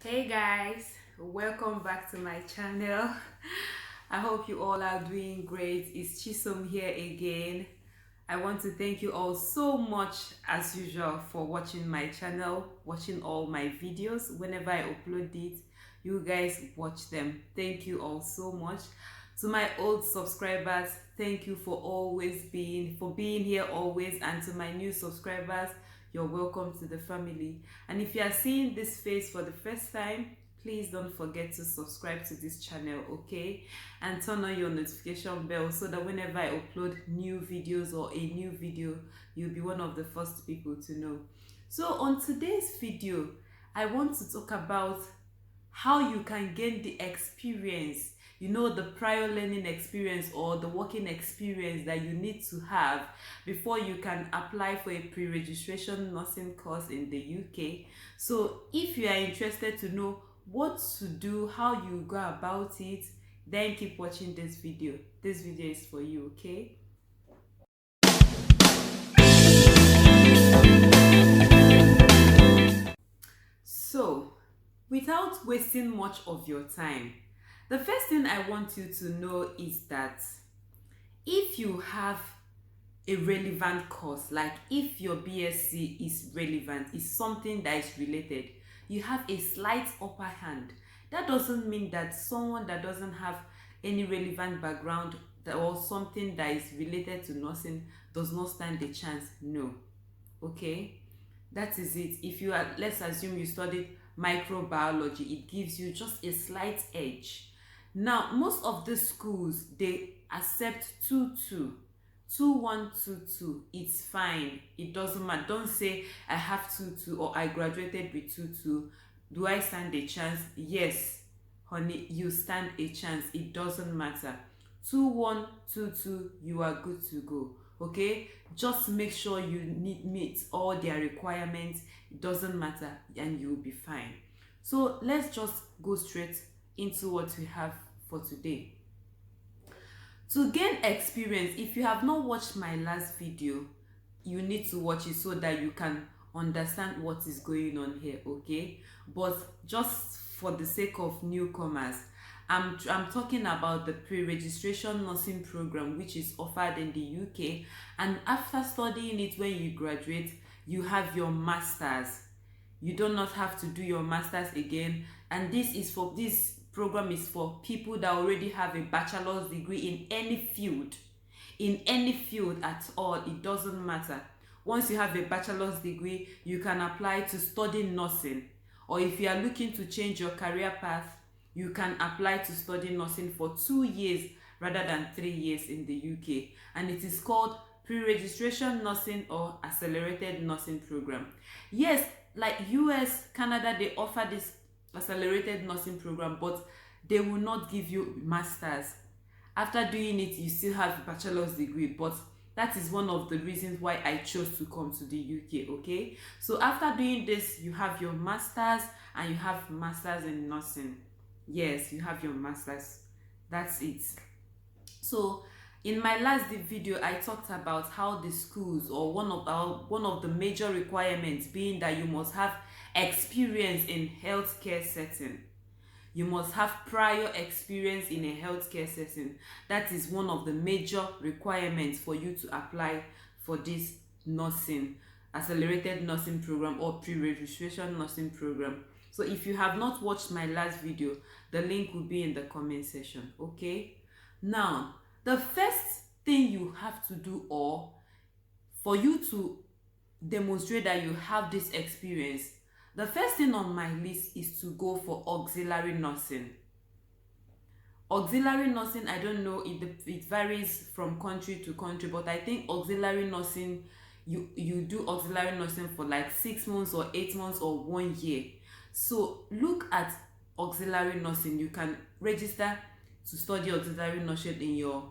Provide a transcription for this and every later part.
Hey guys, welcome back to my channel. I hope you all are doing great. It's Chisom here again. I want to thank you all so much as usual for watching my channel, watching all my videos. Whenever I upload it, you guys watch them. Thank you all so much. To my old subscribers, thank you for being here always, and to my new subscribers, you're welcome to the family. And if you are seeing this face for the first time, please don't forget to subscribe to this channel, okay? And turn on your notification bell so that whenever I upload new videos or a new video, you'll be one of the first people to know. So on today's video, I want to talk about how you can gain the experience, the prior learning experience or the working experience that you need to have before you can apply for a pre-registration nursing course in the UK. So if you are interested to know what to do, how you go about it, then keep watching this video. This video is for you, okay? So without wasting much of your time, the first thing I want you to know is that if you have a relevant course, like if your BSc is relevant, is something that is related, you have a slight upper hand. That doesn't mean that someone that doesn't have any relevant background or something that is related to nursing does not stand a chance. No. Okay? That is it. If you are, let's assume you studied microbiology, it gives you just a slight edge. Now, most of the schools, they accept 2-2. 2-1-2-2. It's fine. It doesn't matter. Don't say I have 2-2 or I graduated with 2-2. Do I stand a chance? Yes, honey, you stand a chance. It doesn't matter. 2-1-2-2, you are good to go. Okay, just make sure you meet all their requirements. It doesn't matter, and you'll be fine. So let's just go straight into what we have for today. To gain experience, if you have not watched my last video, you need to watch it so that you can understand what is going on here, okay? But just for the sake of newcomers, I'm talking about the pre-registration nursing program, which is offered in the UK, and after studying it, when you graduate, you have your masters. You do not have to do your masters again, and this program is for people that already have a bachelor's degree in any field. In any field at all, it doesn't matter. Once you have a bachelor's degree, you can apply to study nursing, or if you are looking to change your career path, you can apply to study nursing for 2 years rather than 3 years in the UK, and it is called pre-registration nursing or accelerated nursing program. Yes, like US, Canada, they offer this accelerated nursing program, but they will not give you masters. After doing it, you still have a bachelor's degree, but that is one of the reasons why I chose to come to the UK, okay? So after doing this, you have your masters, and you have masters in nursing. Yes, you have your masters. That's it. So in my last video, I talked about how the schools, or one of the major requirements being that you must have experience in healthcare setting. You must have prior experience in a healthcare setting. That is one of the major requirements for you to apply for this nursing, accelerated nursing program or pre-registration nursing program. So if you have not watched my last video, the link will be in the comment section, okay? Now, the first thing you have to do, or for you to demonstrate that you have this experience, the first thing on my list is to go for auxiliary nursing. Auxiliary nursing, I don't know, it varies from country to country, but I think auxiliary nursing, you do auxiliary nursing for like 6 months or 8 months or 1 year. So look at auxiliary nursing. You can register to study auxiliary nursing in your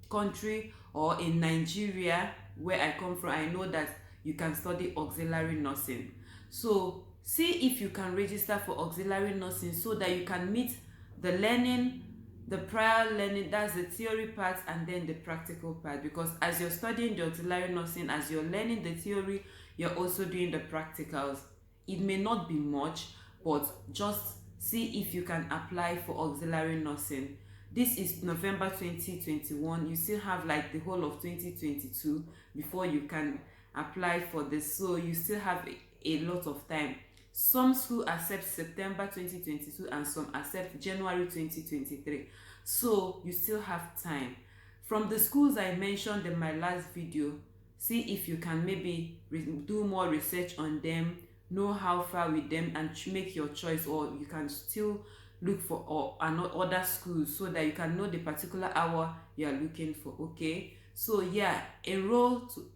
country, or in Nigeria, where I come from. I know that you can study auxiliary nursing. So see if you can register for auxiliary nursing so that you can meet the learning, the prior learning, that's the theory part, and then the practical part. Because as you're studying the auxiliary nursing, as you're learning the theory, you're also doing the practicals. It may not be much, but just see if you can apply for auxiliary nursing. This is November 2021. You still have like the whole of 2022 before you can apply for this, so you still have a lot of time. Some school accept September 2022 and some accept January 2023, so you still have time. From the schools I mentioned in my last video, see if you can maybe do more research on them, know how far with them, and make your choice. Or you can still look for other schools so that you can know the particular hour you are looking for. Okay, so yeah, enroll to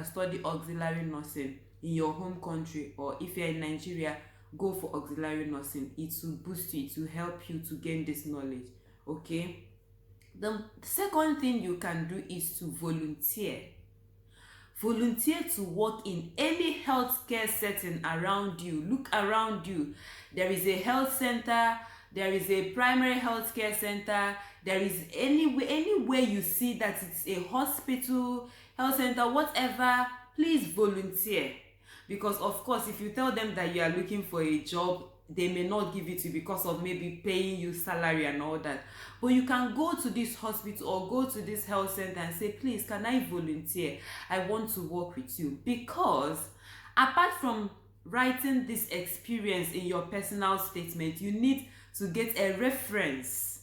study auxiliary nursing in your home country, or if you're in Nigeria, go for auxiliary nursing. It will boost you, it will help you to gain this knowledge. Okay, the second thing you can do is to volunteer. Volunteer to work in any healthcare setting around you. Look around you. There is a health center, there is a primary healthcare center, there is anywhere you see that it's a hospital, health center, whatever, please volunteer. Because of course, if you tell them that you are looking for a job, they may not give it to you because of maybe paying you salary and all that. But you can go to this hospital or go to this health center and say, please, can I volunteer? I want to work with you. Because apart from writing this experience in your personal statement, you need to get a reference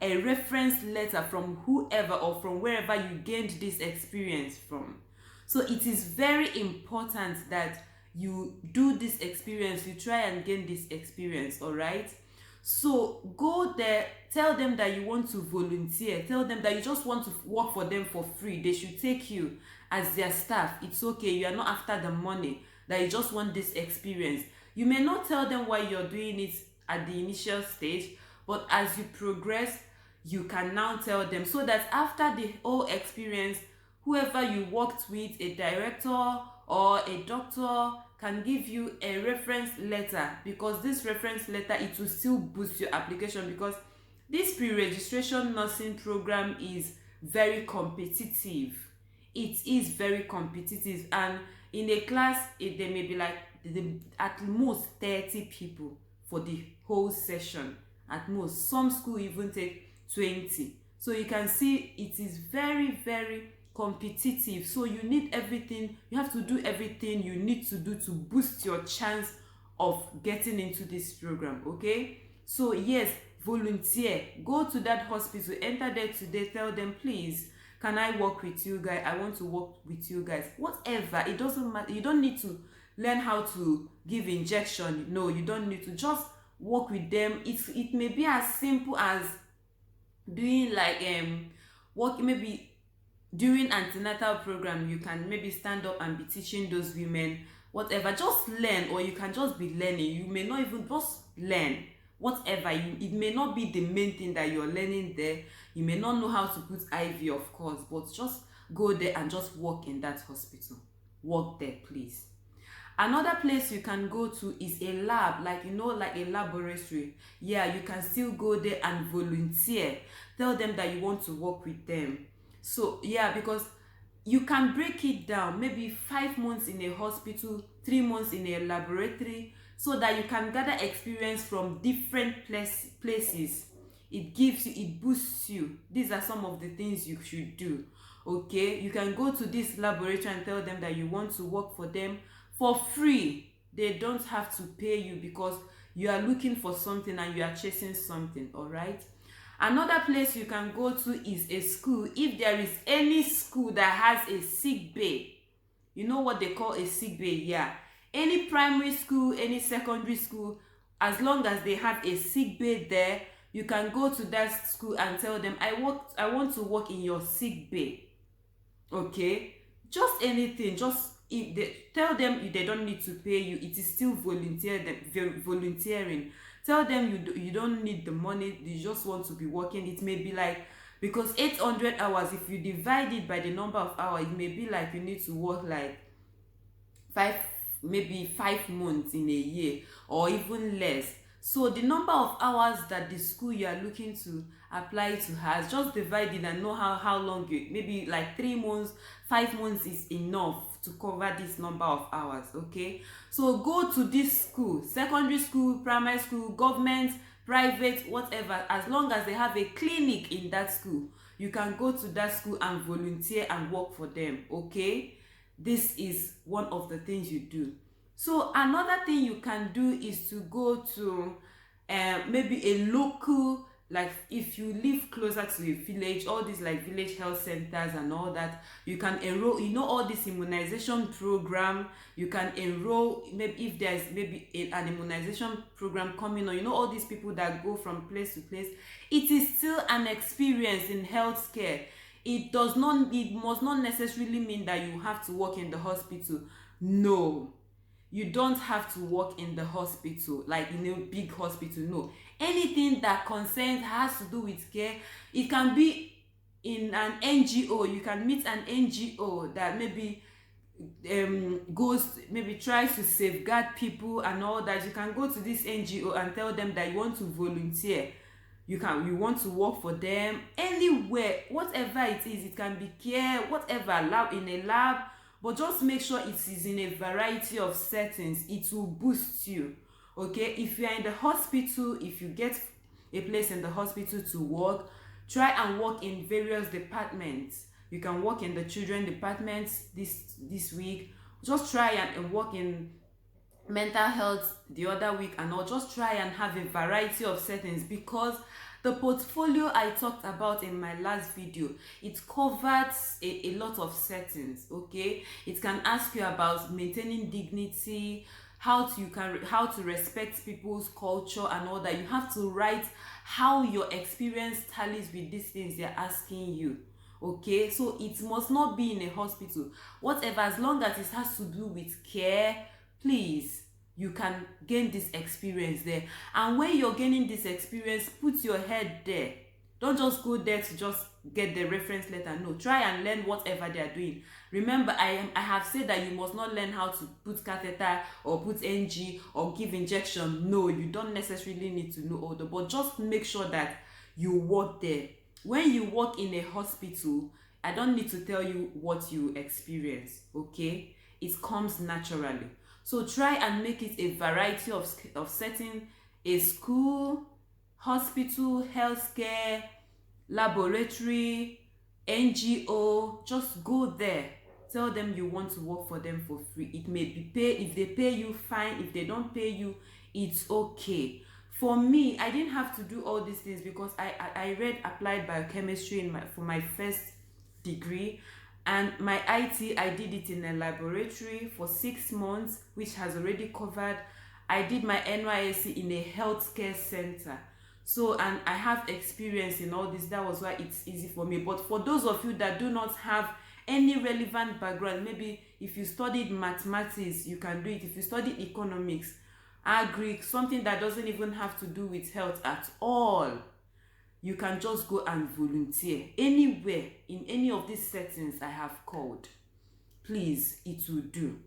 letter from whoever or from wherever you gained this experience from. So it is very important that you do this experience, you try and gain this experience. All right, so go there, tell them that you want to volunteer, tell them that you just want to work for them for free. They should take you as their staff. It's okay, you are not after the money, that you just want this experience. You may not tell them why you're doing it at the initial stage, but as you progress, you can now tell them, so that after the whole experience, whoever you worked with, a director or a doctor, can give you a reference letter. Because this reference letter, it will still boost your application, because this pre-registration nursing program is very competitive. It is very competitive, and in a class, there may be like at most 30 people for the whole session. At most, some school even take 20. So you can see it is very competitive. So you need everything, you have to do everything you need to do to boost your chance of getting into this program. Okay, so yes, volunteer, go to that hospital, enter there today, tell them, please, can I work with you guys? I want to work with you guys. Whatever, it doesn't matter. You don't need to learn how to give injection. No, you don't need to. Just work with them. It may be as simple as doing like work, maybe during antenatal program, you can maybe stand up and be teaching those women, whatever. Just learn, or you can just be learning. You may not even, just learn whatever. It may not be the main thing that you're learning there. You may not know how to put IV, of course, but just go there and just work in that hospital. Work there, please. Another place you can go to is a lab, like like a laboratory. Yeah, you can still go there and volunteer. Tell them that you want to work with them. So yeah, because you can break it down, maybe 5 months in a hospital, 3 months in a laboratory, so that you can gather experience from different places. It gives you, it boosts you. These are some of the things you should do. Okay, you can go to this laboratory and tell them that you want to work for them for free. They don't have to pay you, because you are looking for something and you are chasing something. All right, another place you can go to is a school. If there is any school that has a sick bay, you know what they call a sick bay? Yeah, any primary school, any secondary school, as long as they have a sick bay there, you can go to that school and tell them, I want to work in your sick bay. Okay, just anything. Just, if they tell them they don't need to pay you, it is still volunteering. Tell them you don't need the money, you just want to be working. It may be like, because 800 hours, if you divide it by the number of hours, it may be like you need to work like 5 months in a year, or even less. So the number of hours that the school you are looking to apply to has, just divide it and know how long you, maybe like 3 months, 5 months is enough to cover this number of hours. Okay, so go to this school, secondary school, primary school, government, private, whatever, as long as they have a clinic in that school, you can go to that school and volunteer and work for them. Okay, this is one of the things you do. So another thing you can do is to go to maybe a local, like if you live closer to a village, all these like village health centers and all that, you can enroll, all this immunization program. You can enroll, maybe if there's maybe an immunization program coming on, all these people that go from place to place. It is still an experience in healthcare. It must not necessarily mean that you have to work in the hospital. No, you don't have to work in the hospital, like in a big hospital. No, anything that concerns, has to do with care. It can be in an NGO. You can meet an NGO that maybe tries to safeguard people and all that. You can go to this NGO and tell them that you want to volunteer. You want to work for them anywhere, whatever it is. It can be care, whatever, lab, in a lab, but just make sure it is in a variety of settings. It will boost you. Okay, if you are in the hospital, if you get a place in the hospital to work, try and work in various departments. You can work in the children department this week. Just try and work in mental health the other week, and I'll just try and have a variety of settings, because the portfolio I talked about in my last video, it covers a lot of settings. Okay, it can ask you about maintaining dignity, how to respect people's culture and all that. You have to write how your experience tallies with these things they're asking you. Okay, so it must not be in a hospital, whatever, as long as it has to do with care. Please, you can gain this experience there. And when you're gaining this experience, put your head there. Don't just go there to just get the reference letter. No, try and learn whatever they are doing. Remember, I have said that you must not learn how to put catheter or put NG or give injection. No, you don't necessarily need to know all that, but just make sure that you work there. When you work in a hospital, I don't need to tell you what you experience. Okay, it comes naturally. So try and make it a variety of setting: a school, hospital, healthcare, laboratory, NGO. Just go there. Tell them you want to work for them for free. It may be paid. If they pay you, fine. If they don't pay you, it's okay. For me, I didn't have to do all these things because I read applied biochemistry for my first degree. And my IT, I did it in a laboratory for 6 months, which has already covered. I did my NYSC in a healthcare center. So, and I have experience in all this. That was why it's easy for me. But for those of you that do not have any relevant background, maybe if you studied mathematics, you can do it. If you studied economics, agri, something that doesn't even have to do with health at all, you can just go and volunteer anywhere in any of these settings I have called. Please, it will do.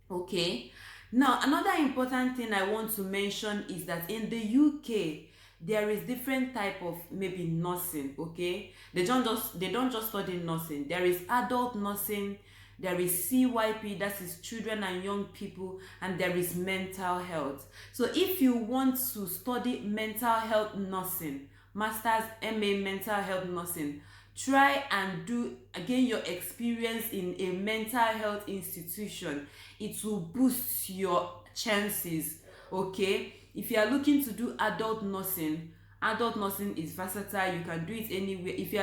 Okay, now another important thing I want to mention is that in the UK there is different type of maybe nursing. Okay, they don't just study nursing. There is adult nursing, there is CYP, that is children and young people, and there is mental health. So if you want to study mental health nursing, Masters MA mental health nursing, try and gain your experience in a mental health institution. It will boost your chances. Okay, if you are looking to do adult nursing is versatile. You can do it anywhere. If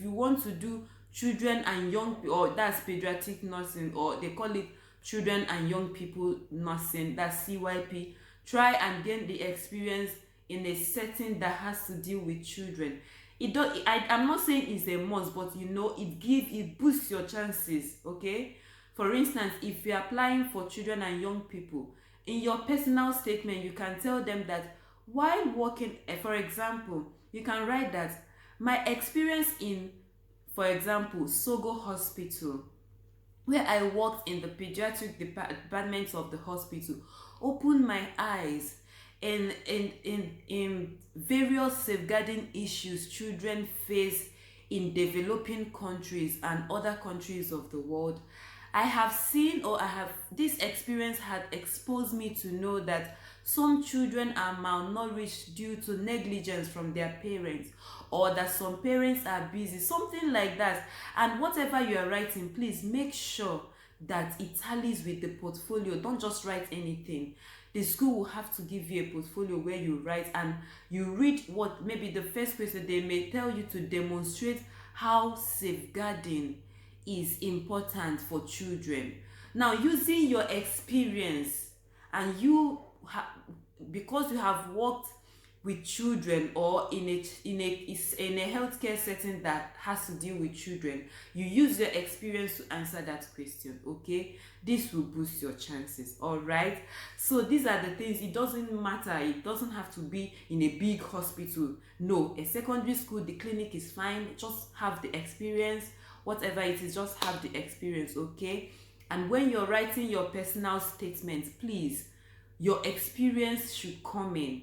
you want to do children and young people, or that's pediatric nursing, or they call it children and young people nursing, that's CYP, try and gain the experience in a setting that has to deal with children. I'm not saying it's a must, but it boosts your chances. Okay, for instance, if you're applying for children and young people, in your personal statement you can tell them that while working, for example, you can write that my experience in, for example, Sogo Hospital, where I worked in the pediatric department of the hospital, opened my eyes in various safeguarding issues children face in developing countries and other countries of the world. I have seen, or this experience had exposed me to know that some children are malnourished due to negligence from their parents, or that some parents are busy, something like that. And whatever you are writing, please make sure that it tallies with the portfolio. Don't just write anything. The school will have to give you a portfolio where you write and you read what, maybe the first question they may tell you to demonstrate how safeguarding is important for children. Now, using your experience, and because you have worked with children, or in a healthcare setting that has to deal with children, you use your experience to answer that question. Okay, this will boost your chances. All right, so these are the things. It doesn't matter, it doesn't have to be in a big hospital. No, a secondary school, the clinic is fine. Just have the experience. Whatever it is, just have the experience. Okay, and when you're writing your personal statement, please, your experience should come in.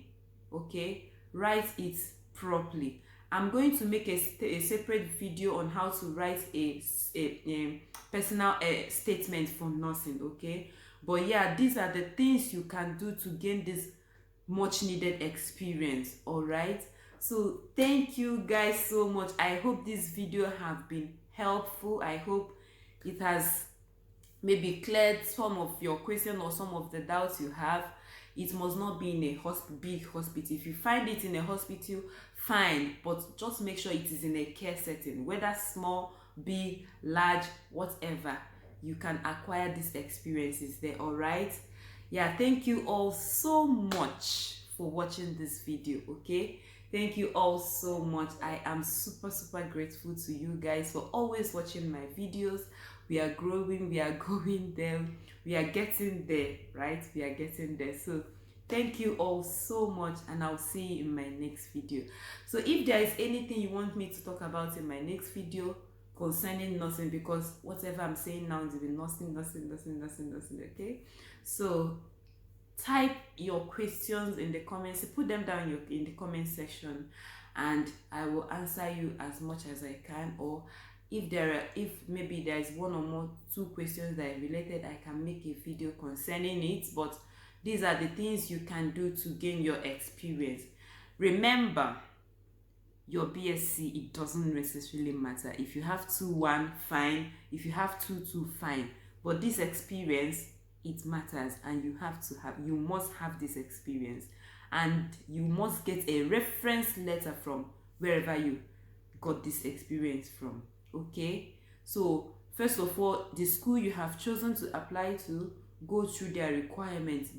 Okay, write it properly. I'm going to make a separate video on how to write a personal statement for nursing. Okay, but yeah, these are the things you can do to gain this much needed experience. All right, so thank you guys so much. I hope this video have been helpful. I hope it has maybe cleared some of your questions or some of the doubts you have. It must not be in a big hospital. If you find it in a hospital, fine, but just make sure it is in a care setting, whether small, big, large, whatever. You can acquire these experiences there. All right, yeah, thank you all so much for watching this video. Okay, thank you all so much. I am super grateful to you guys for always watching my videos. We are growing, we are going there, we are getting there, right? We are getting there. So thank you all so much, and I'll see you in my next video. So if there is anything you want me to talk about in my next video concerning nursing, because whatever I'm saying now is in nursing, okay? So type your questions in the comments, put them down in the comment section, and I will answer you as much as I can. Or if maybe there is one or more two questions that are related, I can make a video concerning it. But these are the things you can do to gain your experience. Remember, your BSc, it doesn't necessarily matter. If you have 2-1, fine. If you have 2-2, fine. But this experience, it matters, and you must have this experience, and you must get a reference letter from wherever you got this experience from. Okay, so first of all, the school you have chosen to apply to, go through their requirements.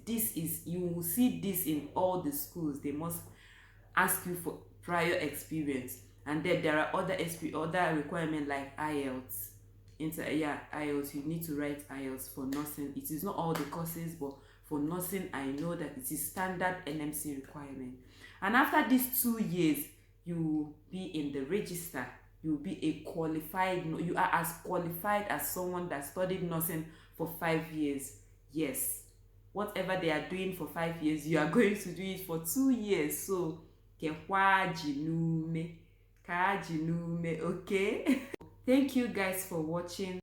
You will see this in all the schools. They must ask you for prior experience, and then there are other requirements like IELTS. IELTS, you need to write IELTS for nursing. It is not all the courses, but for nursing, I know that it is standard NMC requirement. And after these 2 years, you will be in the register. You will be you are as qualified as someone that studied nursing for 5 years. Yes, whatever they are doing for 5 years, you are going to do it for 2 years. So okay. Thank you guys for watching.